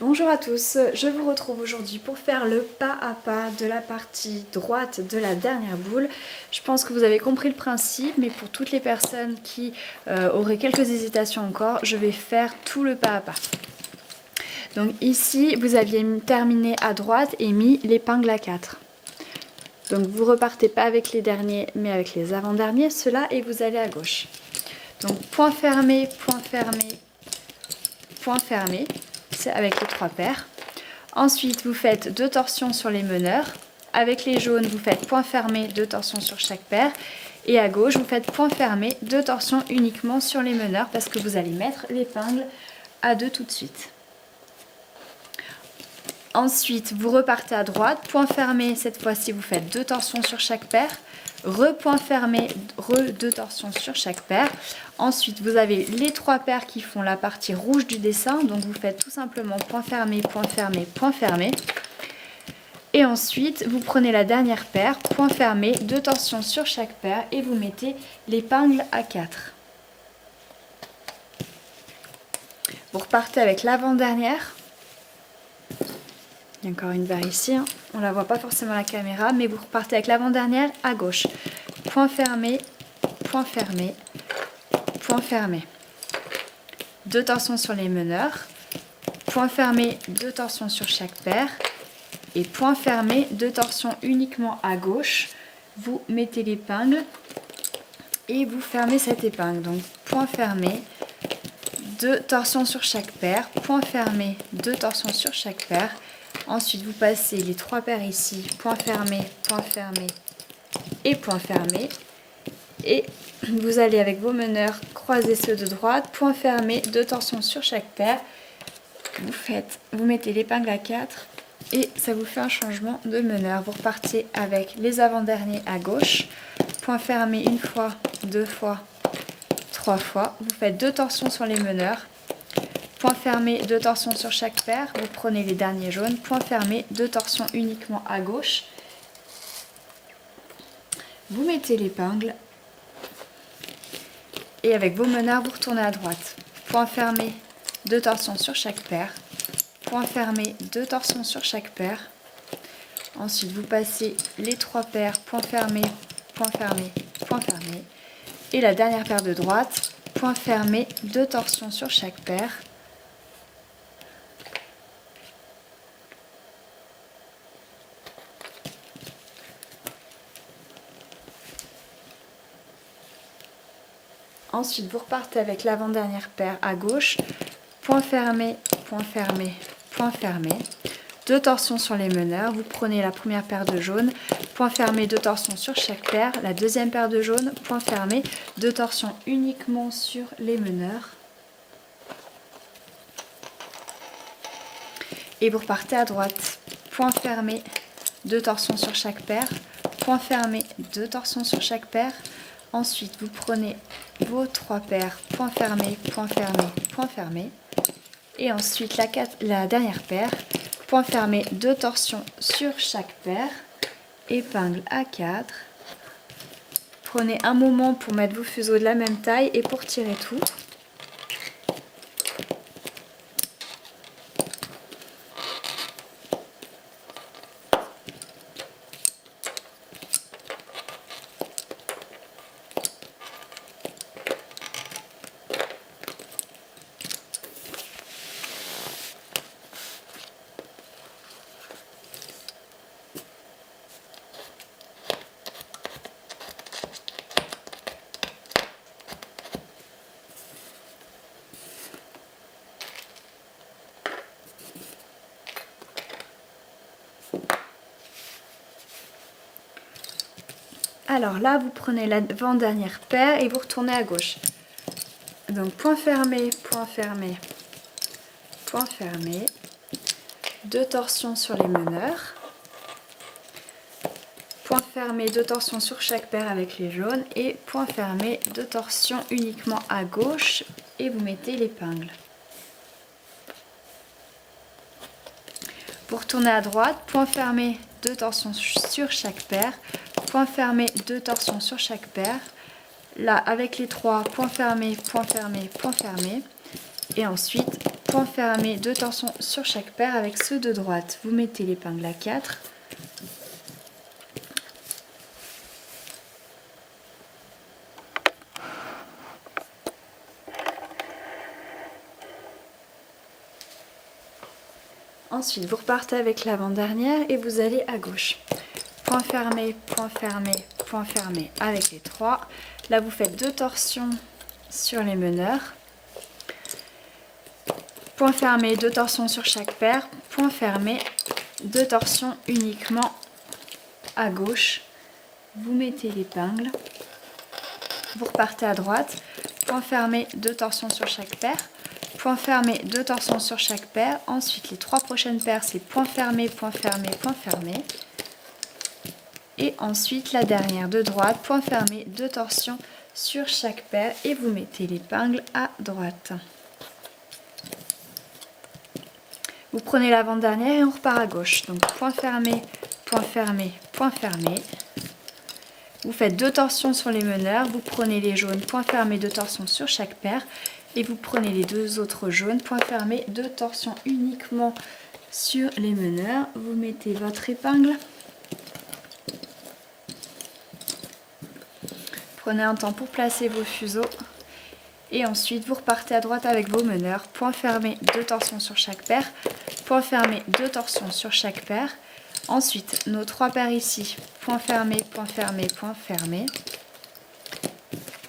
Bonjour à tous, je vous retrouve aujourd'hui pour faire le pas à pas de la partie droite de la dernière boule. Je pense que vous avez compris le principe, mais pour toutes les personnes qui auraient quelques hésitations encore, je vais faire tout le pas à pas. Donc ici, vous aviez terminé à droite et mis l'épingle à 4. Donc vous repartez pas avec les derniers, mais avec les avant-derniers, ceux-là, et vous allez à gauche. Donc point fermé, point fermé, point fermé. C'est avec les 3 paires. Ensuite, vous faites 2 torsions sur les meneurs. Avec les jaunes, vous faites point fermé, 2 torsions sur chaque paire. Et à gauche, vous faites point fermé, 2 torsions uniquement sur les meneurs parce que vous allez mettre l'épingle à 2 tout de suite. Ensuite, vous repartez à droite, point fermé, cette fois-ci, vous faites 2 torsions sur chaque paire. Point fermé, 2 torsions sur chaque paire. Ensuite, vous avez les 3 paires qui font la partie rouge du dessin. Donc, vous faites tout simplement point fermé, point fermé, point fermé. Et ensuite, vous prenez la dernière paire, point fermé, 2 torsions sur chaque paire et vous mettez l'épingle à 4. Vous repartez avec l'avant-dernière. Il y a encore une barre ici, hein. On ne la voit pas forcément à la caméra, mais vous repartez avec l'avant-dernière à gauche. Point fermé, point fermé, point fermé. 2 torsions sur les meneurs, point fermé, 2 torsions sur chaque paire. Et point fermé, 2 torsions uniquement à gauche. Vous mettez l'épingle et vous fermez cette épingle. Donc point fermé, 2 torsions sur chaque paire, point fermé, 2 torsions sur chaque paire. Ensuite, vous passez les 3 paires ici, point fermé et point fermé. Et vous allez avec vos meneurs croiser ceux de droite, point fermé, 2 torsions sur chaque paire. Vous mettez l'épingle à 4 et ça vous fait un changement de meneur. Vous repartez avec les avant-derniers à gauche, point fermé une fois, 2 fois, 3 fois. Vous faites 2 torsions sur les meneurs. Point fermé, 2 torsions sur chaque paire. Vous prenez les derniers jaunes. Point fermé, 2 torsions uniquement à gauche. Vous mettez l'épingle. Et avec vos meneurs, vous retournez à droite. Point fermé, 2 torsions sur chaque paire. Point fermé, 2 torsions sur chaque paire. Ensuite, vous passez les 3 paires. Point fermé, point fermé, point fermé. Et la dernière paire de droite. Point fermé, 2 torsions sur chaque paire. Ensuite, vous repartez avec l'avant-dernière paire à gauche. Point fermé, point fermé, point fermé. 2 torsions sur les meneurs. Vous prenez la première paire de jaune. Point fermé, 2 torsions sur chaque paire. La deuxième paire de jaune. Point fermé, 2 torsions uniquement sur les meneurs. Et vous repartez à droite. Point fermé, 2 torsions sur chaque paire. Point fermé, 2 torsions sur chaque paire. Ensuite, vous prenez vos 3 paires, point fermé, point fermé, point fermé. Et ensuite, la dernière paire, point fermé, 2 torsions sur chaque paire. Épingle à 4. Prenez un moment pour mettre vos fuseaux de la même taille et pour tirer tout. Alors là, vous prenez l'avant-dernière paire et vous retournez à gauche. Donc point fermé, point fermé, point fermé. 2 torsions sur les meneurs. Point fermé, 2 torsions sur chaque paire avec les jaunes. Et point fermé, 2 torsions uniquement à gauche. Et vous mettez l'épingle. Vous retournez à droite, point fermé, 2 torsions sur chaque paire. Point fermé, 2 torsions sur chaque paire. Là, avec les 3, point fermé, point fermé, point fermé. Et ensuite, point fermé, 2 torsions sur chaque paire. Avec ceux de droite, vous mettez l'épingle à 4. Ensuite, vous repartez avec l'avant-dernière et vous allez à gauche. Point fermé, point fermé, point fermé avec les 3. Là, vous faites 2 torsions sur les meneurs. Point fermé, 2 torsions sur chaque paire. Point fermé, 2 torsions uniquement à gauche. Vous mettez l'épingle. Vous repartez à droite. Point fermé, 2 torsions sur chaque paire. Point fermé, 2 torsions sur chaque paire. Ensuite, les 3 prochaines paires, c'est point fermé, point fermé, point fermé. Et ensuite, la dernière de droite, point fermé, 2 torsions sur chaque paire. Et vous mettez l'épingle à droite. Vous prenez l'avant-dernière et on repart à gauche. Donc, point fermé, point fermé, point fermé. Vous faites 2 torsions sur les meneurs. Vous prenez les jaunes, point fermé, 2 torsions sur chaque paire. Et vous prenez les 2 autres jaunes, point fermé, 2 torsions uniquement sur les meneurs. Vous mettez votre épingle. Prenez un temps pour placer vos fuseaux. Et ensuite, vous repartez à droite avec vos meneurs. Point fermé, 2 torsions sur chaque paire. Point fermé, 2 torsions sur chaque paire. Ensuite, nos 3 paires ici. Point fermé, point fermé, point fermé.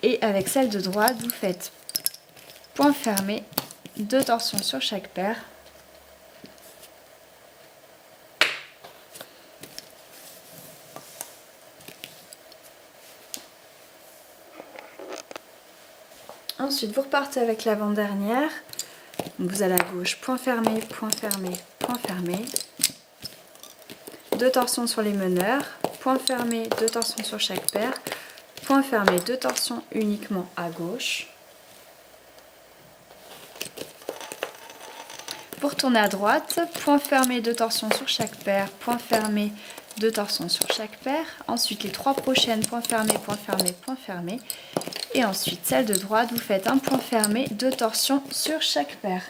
Et avec celle de droite, vous faites point fermé, 2 torsions sur chaque paire. Ensuite, vous repartez avec l'avant-dernière. Vous allez à gauche, point fermé, point fermé, point fermé. 2 torsions sur les meneurs. Point fermé, 2 torsions sur chaque paire. Point fermé, 2 torsions uniquement à gauche. Vous retournez à droite, point fermé, 2 torsions sur chaque paire, point fermé, 2 torsions sur chaque paire. Ensuite, les 3 prochaines, point fermé, point fermé, point fermé. Et ensuite, celle de droite, vous faites un point fermé, 2 torsions sur chaque paire.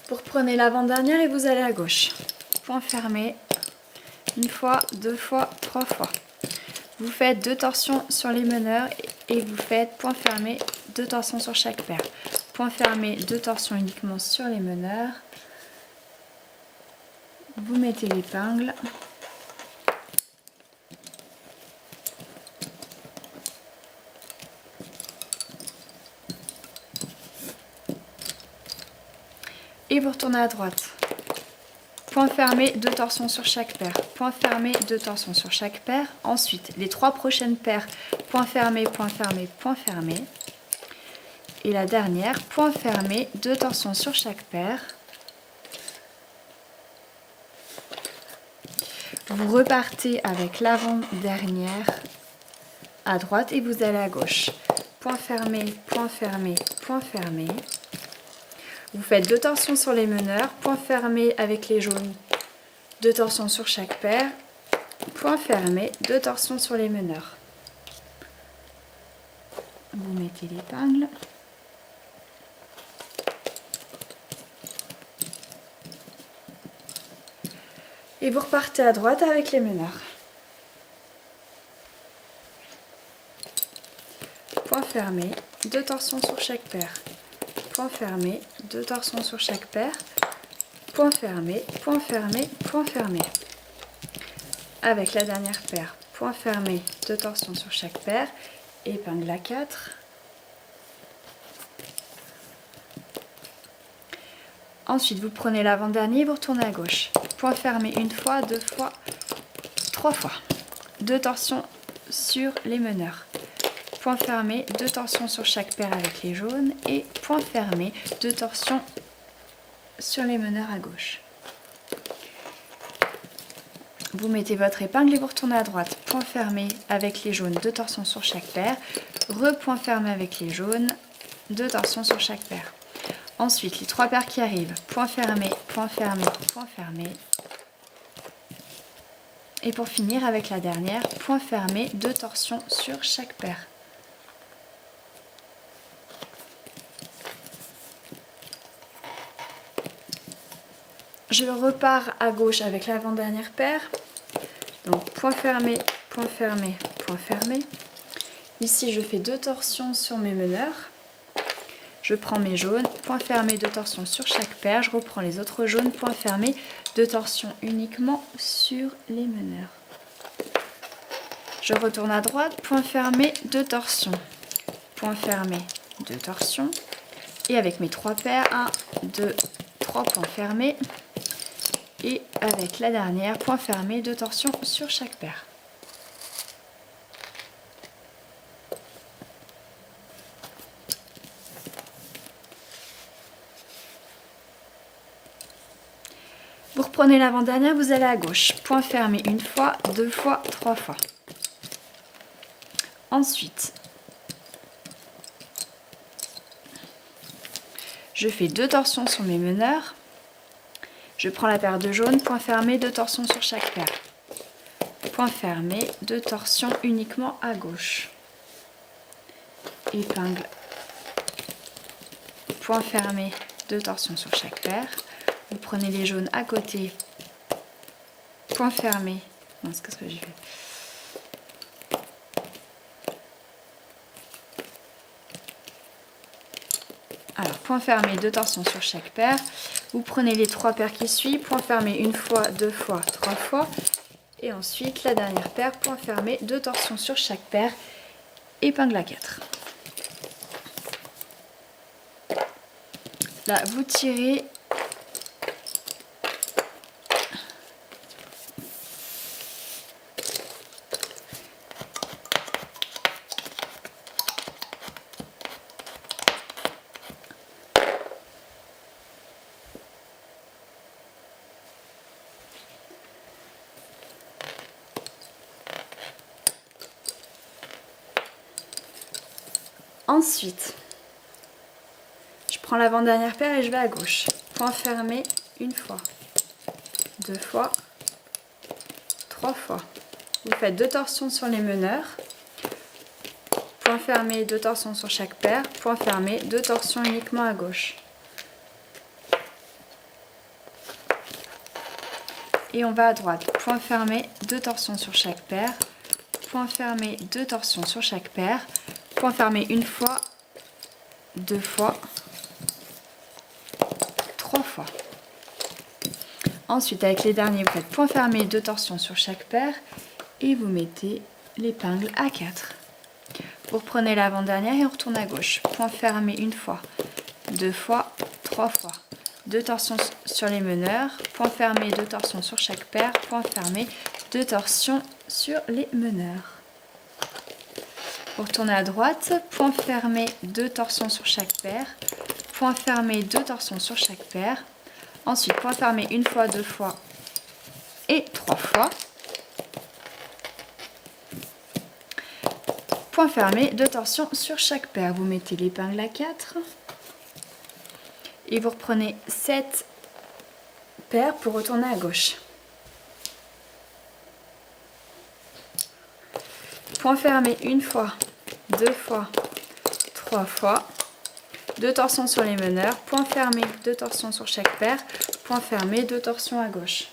Vous reprenez l'avant-dernière et vous allez à gauche. Point fermé, une fois, 2 fois, 3 fois. Vous faites 2 torsions sur les meneurs et vous faites point fermé, 2 torsions sur chaque paire. Point fermé, 2 torsions uniquement sur les meneurs. Vous mettez l'épingle. Et vous retournez à droite. Point fermé, 2 torsions sur chaque paire. Point fermé, 2 torsions sur chaque paire. Ensuite, les 3 prochaines paires, point fermé, point fermé, point fermé. Et la dernière, point fermé, 2 torsions sur chaque paire. Vous repartez avec l'avant-dernière à droite et vous allez à gauche. Point fermé, point fermé, point fermé. Vous faites 2 torsions sur les meneurs, point fermé avec les jaunes, 2 torsions sur chaque paire, point fermé, 2 torsions sur les meneurs. Vous mettez l'épingle. Et vous repartez à droite avec les meneurs. Point fermé, 2 torsions sur chaque paire. Point fermé, 2 torsions sur chaque paire. Point fermé, point fermé, point fermé. Avec la dernière paire, point fermé, 2 torsions sur chaque paire. Épingle à 4. Ensuite, vous prenez l'avant-dernier et vous retournez à gauche. Point fermé une fois, 2 fois, 3 fois. 2 torsions sur les meneurs. Point fermé, 2 torsions sur chaque paire avec les jaunes. Et point fermé, 2 torsions sur les meneurs à gauche. Vous mettez votre épingle et vous retournez à droite. Point fermé avec les jaunes, 2 torsions sur chaque paire. Repoint fermé avec les jaunes, 2 torsions sur chaque paire. Ensuite, les 3 paires qui arrivent, point fermé, point fermé, point fermé. Et pour finir avec la dernière, point fermé, 2 torsions sur chaque paire. Je repars à gauche avec l'avant-dernière paire. Donc point fermé, point fermé, point fermé. Ici, je fais 2 torsions sur mes meneurs. Je prends mes jaunes, point fermé, 2 torsions sur chaque paire. Je reprends les autres jaunes, point fermé, 2 torsions uniquement sur les meneurs. Je retourne à droite, point fermé, 2 torsions. Point fermé, 2 torsions. Et avec mes 3 paires, 1, 2, 3 points fermés. Et avec la dernière, point fermé, 2 torsions sur chaque paire. Vous reprenez l'avant-dernière, vous allez à gauche. Point fermé une fois, 2 fois, 3 fois. Ensuite, je fais 2 torsions sur mes meneurs. Je prends la paire de jaune, point fermé, 2 torsions sur chaque paire. Point fermé, 2 torsions uniquement à gauche. Épingle. Point fermé, 2 torsions sur chaque paire. Vous prenez les jaunes à côté. Point fermé. Non, c'est ce que j'ai fait. Alors, point fermé, 2 torsions sur chaque paire. Vous prenez les 3 paires qui suivent, point fermé une fois, 2 fois, 3 fois. Et ensuite, la dernière paire, point fermé, 2 torsions sur chaque paire, épingle à 4. Là, vous tirez. Ensuite, je prends l'avant-dernière paire et je vais à gauche. Point fermé une fois, 2 fois, 3 fois. Vous faites 2 torsions sur les meneurs. Point fermé, 2 torsions sur chaque paire. Point fermé, 2 torsions uniquement à gauche. Et on va à droite. Point fermé, 2 torsions sur chaque paire. Point fermé, 2 torsions sur chaque paire. Point fermé une fois, 2 fois, 3 fois. Ensuite, avec les derniers, vous faites point fermé, 2 torsions sur chaque paire et vous mettez l'épingle à 4. Vous reprenez l'avant-dernière et on retourne à gauche. Point fermé une fois, 2 fois, 3 fois. 2 torsions sur les meneurs. Point fermé, 2 torsions sur chaque paire. Point fermé, 2 torsions sur les meneurs. Vous retournez à droite, point fermé, 2 torsions sur chaque paire, point fermé, 2 torsions sur chaque paire, ensuite point fermé une fois, 2 fois et 3 fois, point fermé, 2 torsions sur chaque paire, vous mettez l'épingle à 4 et vous reprenez 7 paires pour retourner à gauche. Point fermé une fois, 2 fois, 3 fois, 2 torsions sur les meneurs, point fermé, 2 torsions sur chaque paire, point fermé, 2 torsions à gauche.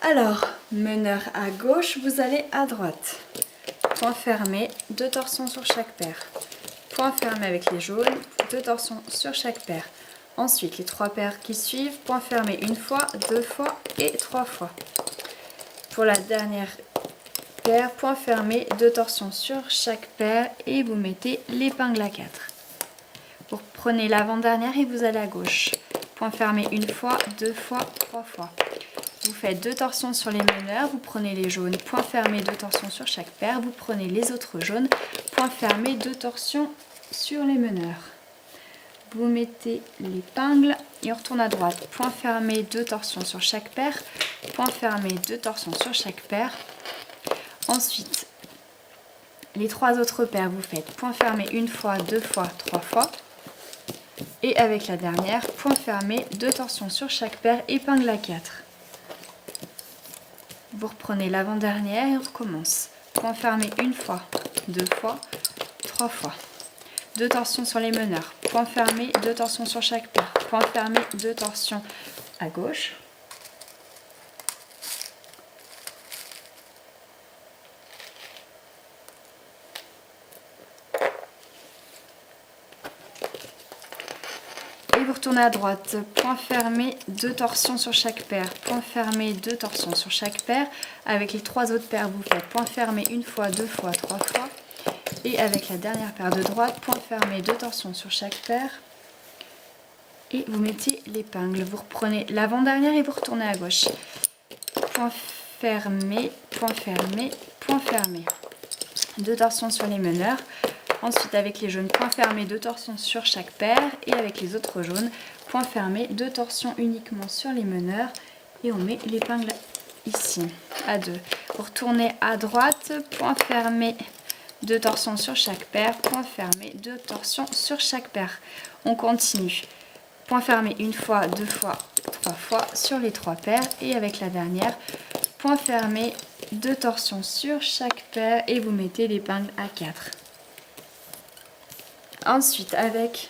Alors, meneur à gauche, vous allez à droite. Point fermé, 2 torsions sur chaque paire. Point fermé avec les jaunes, 2 torsions sur chaque paire. Ensuite, les 3 paires qui suivent, point fermé une fois, 2 fois et 3 fois. Pour la dernière paire, point fermé, 2 torsions sur chaque paire et vous mettez l'épingle à 4. Vous prenez l'avant-dernière et vous allez à gauche. Point fermé une fois, 2 fois, 3 fois. Vous faites 2 torsions sur les meneurs, vous prenez les jaunes, point fermé, 2 torsions sur chaque paire, vous prenez les autres jaunes, point fermé, 2 torsions sur les meneurs. Vous mettez l'épingle et on retourne à droite. Point fermé, 2 torsions sur chaque paire. Point fermé, 2 torsions sur chaque paire. Ensuite, les 3 autres paires, vous faites point fermé une fois, 2 fois, 3 fois. Et avec la dernière, point fermé, 2 torsions sur chaque paire, épingle à 4. Vous reprenez l'avant-dernière et on recommence. Point fermé une fois, 2 fois, 3 fois. 2 torsions sur les meneurs, point fermé, 2 torsions sur chaque paire, point fermé, 2 torsions à gauche. Et vous retournez à droite, point fermé, 2 torsions sur chaque paire, point fermé, 2 torsions sur chaque paire. Avec les 3 autres paires, vous faites point fermé une fois, 2 fois, 3 fois. Et avec la dernière paire de droite, point fermé, 2 torsions sur chaque paire. Et vous mettez l'épingle. Vous reprenez l'avant-dernière et vous retournez à gauche. Point fermé, point fermé, point fermé. 2 torsions sur les meneurs. Ensuite, avec les jaunes, point fermé, 2 torsions sur chaque paire. Et avec les autres jaunes, point fermé, 2 torsions uniquement sur les meneurs. Et on met l'épingle ici, à 2. Vous retournez à droite, point fermé, 2 torsions sur chaque paire, point fermé, 2 torsions sur chaque paire. On continue. Point fermé une fois, 2 fois, 3 fois sur les 3 paires. Et avec la dernière, point fermé, 2 torsions sur chaque paire et vous mettez l'épingle à 4. Ensuite, avec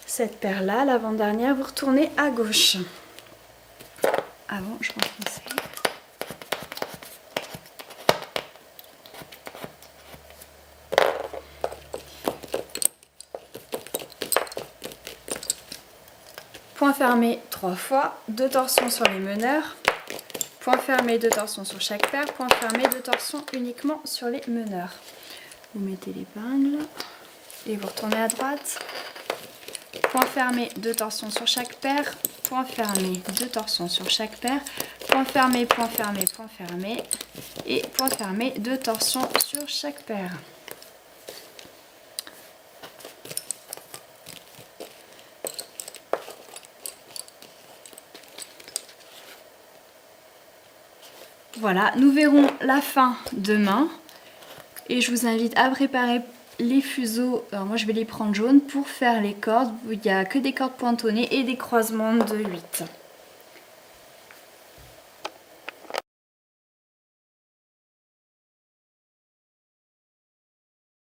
cette paire-là, l'avant-dernière, vous retournez à gauche. Avant, je recommence. Point fermé 3 fois, 2 torsions sur les meneurs, point fermé, 2 torsions sur chaque paire, point fermé, 2 torsions uniquement sur les meneurs. Vous mettez l'épingle et vous retournez à droite. Point fermé, 2 torsions sur chaque paire, point fermé, 2 torsions sur chaque paire, point fermé, point fermé, point fermé et point fermé, 2 torsions sur chaque paire. Voilà, nous verrons la fin demain et je vous invite à préparer les fuseaux. Alors moi je vais les prendre jaunes pour faire les cordes. Il n'y a que des cordes pointonnées et des croisements de 8.